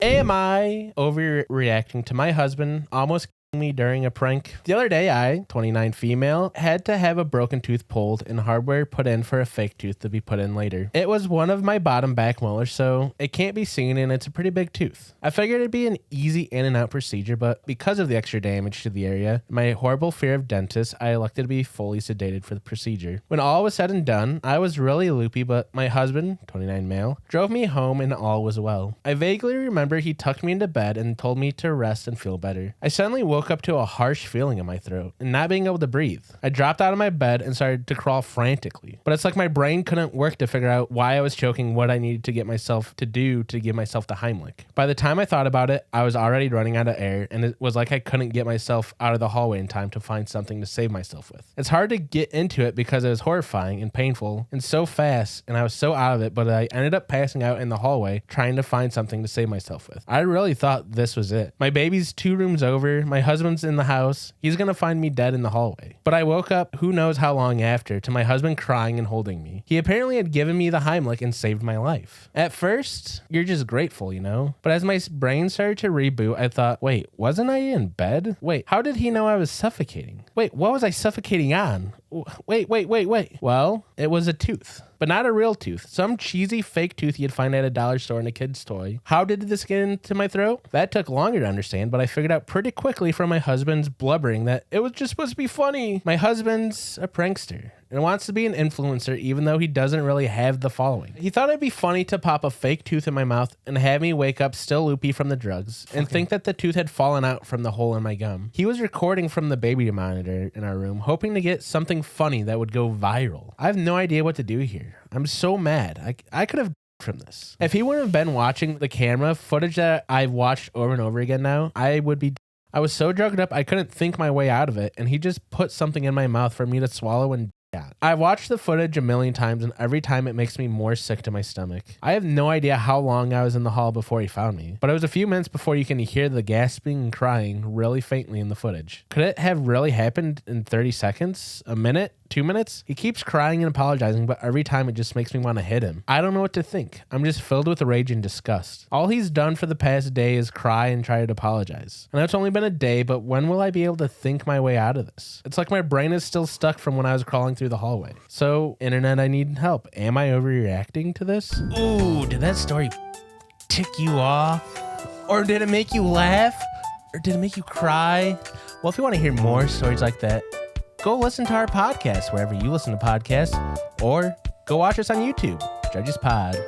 Am I overreacting to my husband almost killing me during a prank? The other day, I, 29 female, had to have a broken tooth pulled and hardware put in for a fake tooth to be put in later. It was one of my bottom back molars, so it can't be seen and it's a pretty big tooth. I figured it'd be an easy in and out procedure, but because of the extra damage to the area, my horrible fear of dentists, I elected to be fully sedated for the procedure. When all was said and done, I was really loopy, but my husband, 29 male, drove me home and all was well. I vaguely remember he tucked me into bed and told me to rest and feel better. I suddenly woke up to a harsh feeling in my throat and not being able to breathe. I dropped out of my bed and started to crawl frantically, but it's like my brain couldn't work to figure out why I was choking, what I needed to get myself to do to give myself the Heimlich. By the time I thought about it, I was already running out of air, and it was like I couldn't get myself out of the hallway in time to find something to save myself with. It's hard to get into it because it was horrifying and painful and so fast, and I was so out of it, but I ended up passing out in the hallway trying to find something to save myself with. I really thought this was it. My baby's 2 rooms over, my husband's in the house, he's gonna find me dead in the hallway. But I woke up who knows how long after to my husband crying and holding me. He apparently had given me the Heimlich and saved my life. At first, you're just grateful, you know? But as my brain started to reboot, I thought, wait, wasn't I in bed? Wait, how did he know I was suffocating? Wait, what was I suffocating on? Wait. Well, it was a tooth, but not a real tooth. Some cheesy fake tooth you'd find at a dollar store in a kid's toy. How did this get into my throat? That took longer to understand, but I figured out pretty quickly from my husband's blubbering that it was just supposed to be funny. My husband's a prankster and wants to be an influencer even though he doesn't really have the following. He thought it'd be funny to pop a fake tooth in my mouth and have me wake up still loopy from the drugs and think that the tooth had fallen out from the hole in my gum. He was recording from the baby monitor in our room, hoping to get something funny that would go viral. I have no idea what to do here. I'm so mad. I could have from this. If he wouldn't have been watching the camera footage that I've watched over and over again now, I was so drugged up I couldn't think my way out of it, and he just put something in my mouth for me to swallow and I watched the footage a million times, and every time it makes me more sick to my stomach. I have no idea how long I was in the hall before he found me, but it was a few minutes before you can hear the gasping and crying really faintly in the footage. Could it have really happened in 30 seconds? A minute? 2 minutes? He keeps crying and apologizing, but every time it just makes me want to hit him. I don't know what to think. I'm just filled with rage and disgust. All he's done for the past day is cry and try to apologize. I know it's only been a day, but when will I be able to think my way out of this? It's like my brain is still stuck from when I was crawling through the hallway. So, internet, I need help. Am I overreacting to this? Ooh, did that story tick you off? Or did it make you laugh? Or did it make you cry? Well, if you want to hear more stories like that, go listen to our podcast wherever you listen to podcasts, or go watch us on YouTube, Judges Pod.